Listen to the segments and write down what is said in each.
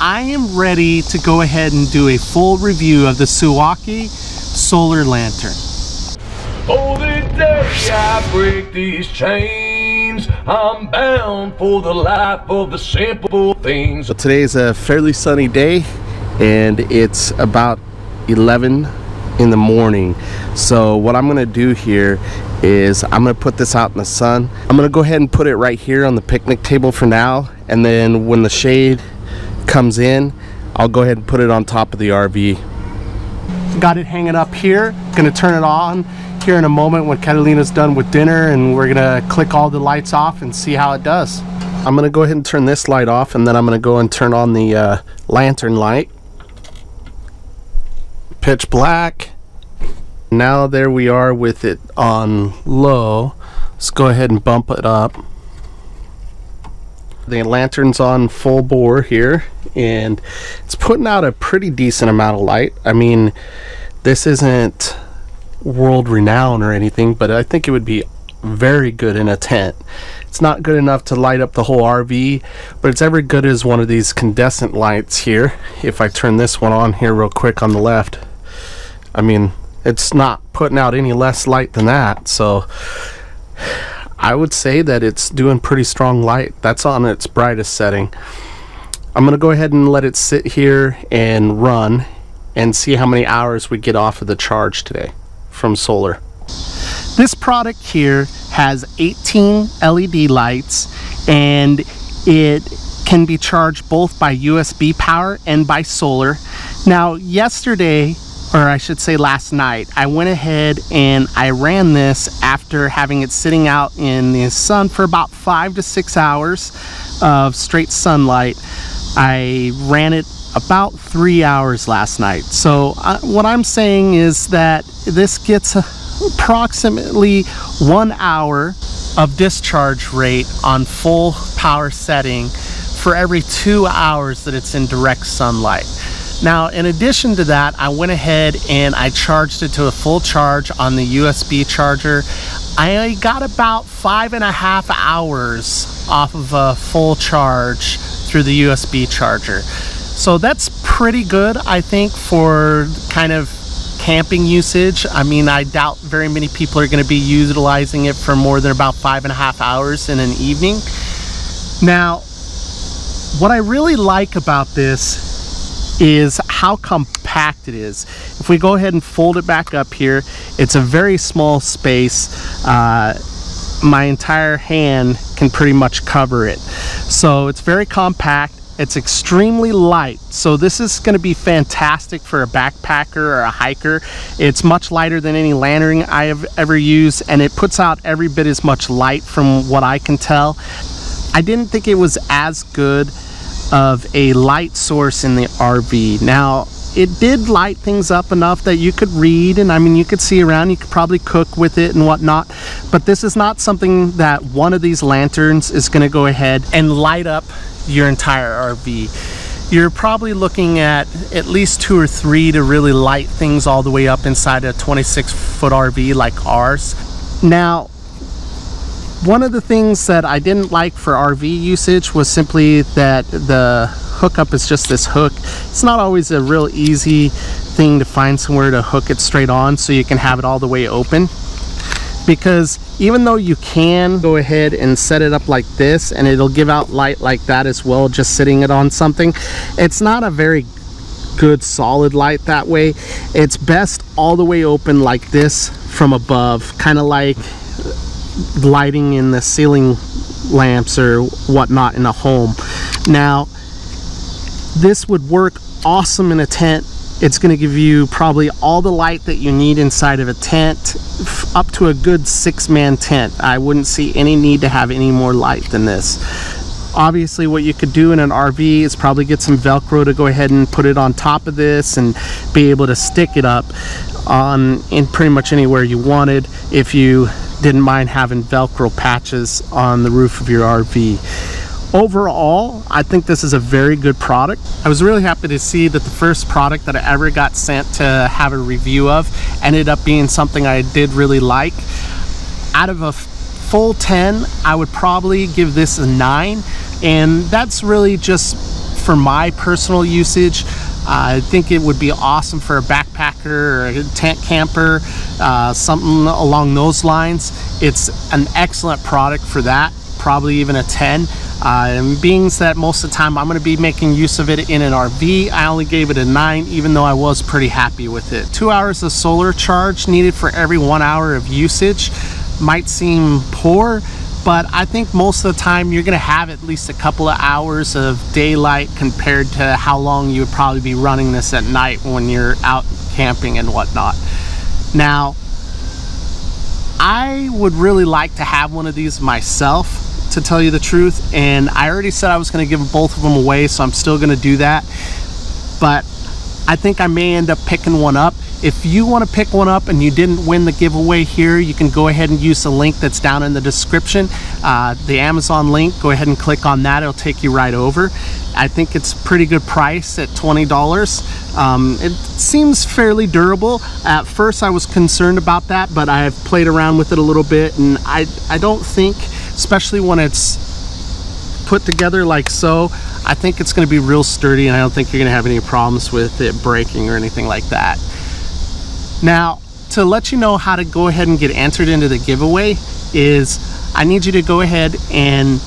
I am ready to go ahead and do a full review of the Suaoki Solar Lantern. For the day I break these chains, I'm bound for the life of the simple things. So today is a fairly sunny day and it's about 11 in the morning. So what I'm gonna do here is I'm gonna put this out in the sun. I'm gonna go ahead and put it right here on the picnic table for now, and then when the shade comes in, I'll go ahead and put it on top of the RV. Got it hanging up here. Gonna turn it on here in a moment when Catalina's done with dinner, and we're gonna click all the lights off and see how it does. I'm gonna go ahead and turn this light off, and then I'm gonna go and turn on the lantern light. Pitch black. Now there we are with it on low. Let's go ahead and bump it up. The lantern's on full bore here, and it's putting out a pretty decent amount of light. I mean, this isn't world renowned or anything, but I think it would be very good in a tent. It's not good enough to light up the whole RV, but it's every good as one of these incandescent lights here. If I turn this one on here real quick on the left, I mean, it's not putting out any less light than that. So I would say that it's doing pretty strong light. That's on its brightest setting. I'm gonna go ahead and let it sit here and run and see how many hours we get off of the charge today from solar. This product here has 18 LED lights, and it can be charged both by USB power and by solar. Now yesterday, or I should say last night, I went ahead and I ran this after having it sitting out in the sun for about 5 to 6 hours of straight sunlight. I ran it about 3 hours last night. So what I'm saying is that this gets approximately 1 hour of discharge rate on full power setting for every 2 hours that it's in direct sunlight. Now, in addition to that, I went ahead and I charged it to a full charge on the USB charger. I got about 5.5 hours off of a full charge through the USB charger. So that's pretty good, I think, for kind of camping usage. I mean, I doubt very many people are going to be utilizing it for more than about 5.5 hours in an evening. Now, what I really like about this is how compact it is. If we go ahead and fold it back up here, it's a very small space. My entire hand can pretty much cover it. So it's very compact. It's extremely light. So this is going to be fantastic for a backpacker or a hiker. It's much lighter than any lantern I have ever used, and it puts out every bit as much light from what I can tell. I didn't think it was as good of a light source in the RV. Now, it did light things up enough that you could read, and I mean, you could see around, you could probably cook with it and whatnot, but this is not something that one of these lanterns is going to go ahead and light up your entire RV. You're probably looking at least 2 or 3 to really light things all the way up inside a 26-foot RV like ours. Now, one of the things that I didn't like for RV usage was simply that the hookup is just this hook. It's not always a real easy thing to find somewhere to hook it straight on so you can have it all the way open. Because even though you can go ahead and set it up like this and it'll give out light like that as well, just sitting it on something, it's not a very good solid light that way. It's best all the way open like this from above, kind of like lighting in the ceiling lamps or whatnot in a home. Now, this would work awesome in a tent. It's going to give you probably all the light that you need inside of a tent, up to a good 6-man tent. I wouldn't see any need to have any more light than this. Obviously, what you could do in an RV is probably get some Velcro to go ahead and put it on top of this and be able to stick it up on in pretty much anywhere you wanted, if you didn't mind having Velcro patches on the roof of your RV. Overall, I think this is a very good product. I was really happy to see that the first product that I ever got sent to have a review of ended up being something I did really like. Out of a full 10, I would probably give this a 9, and that's really just for my personal usage. I think it would be awesome for a backpacker or a tent camper, something along those lines. It's an excellent product for that, probably even a 10. And being that most of the time I'm going to be making use of it in an RV, I only gave it a 9, even though I was pretty happy with it. 2 hours of solar charge needed for every 1 hour of usage might seem poor, but I think most of the time you're going to have at least a couple of hours of daylight compared to how long you would probably be running this at night when you're out camping and whatnot. Now, I would really like to have one of these myself, to tell you the truth, and I already said I was going to give both of them away, so I'm still going to do that, but I think I may end up picking one up. If you want to pick one up and you didn't win the giveaway here, you can go ahead and use the link that's down in the description, the Amazon link. Go ahead and click on that, it'll take you right over. I think it's a pretty good price at $20. It seems fairly durable. At first I was concerned about that, but I've played around with it a little bit, and I don't think, especially when it's put together like so, I think it's going to be real sturdy, and I don't think you're going to have any problems with it breaking or anything like that. Now, to let you know how to go ahead and get entered into the giveaway is I need you to go ahead and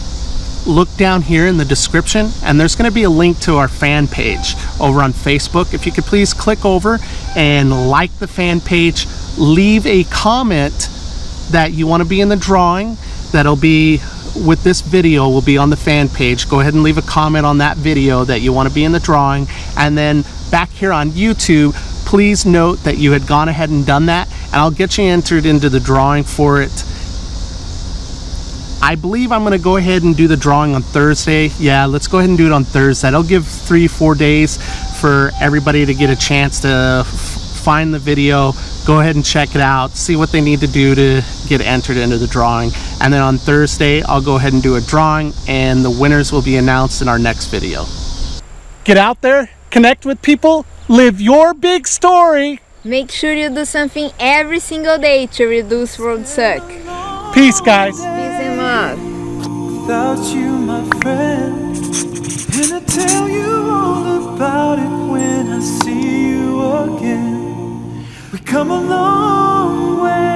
look down here in the description, and there's going to be a link to our fan page over on Facebook. If you could please click over and like the fan page, leave a comment that you want to be in the drawing. That'll be with this video, will be on the fan page. Go ahead and leave a comment on that video that you want to be in the drawing, and then back here on YouTube, please note that you had gone ahead and done that, and I'll get you entered into the drawing for it. I believe I'm going to go ahead and do the drawing on Thursday. Yeah, let's go ahead and do it on Thursday. That'll give 3-4 days for everybody to get a chance to find the video, go ahead and check it out, see what they need to do to get entered into the drawing, and then on Thursday I'll go ahead and do a drawing, and the winners will be announced in our next video. Get out there, connect with people, live your big story. Make sure you do something every single day to reduce road suck. Peace, guys. Peace and love. Without you, my friend, and I tell you all about it when I see you again. We come a long way.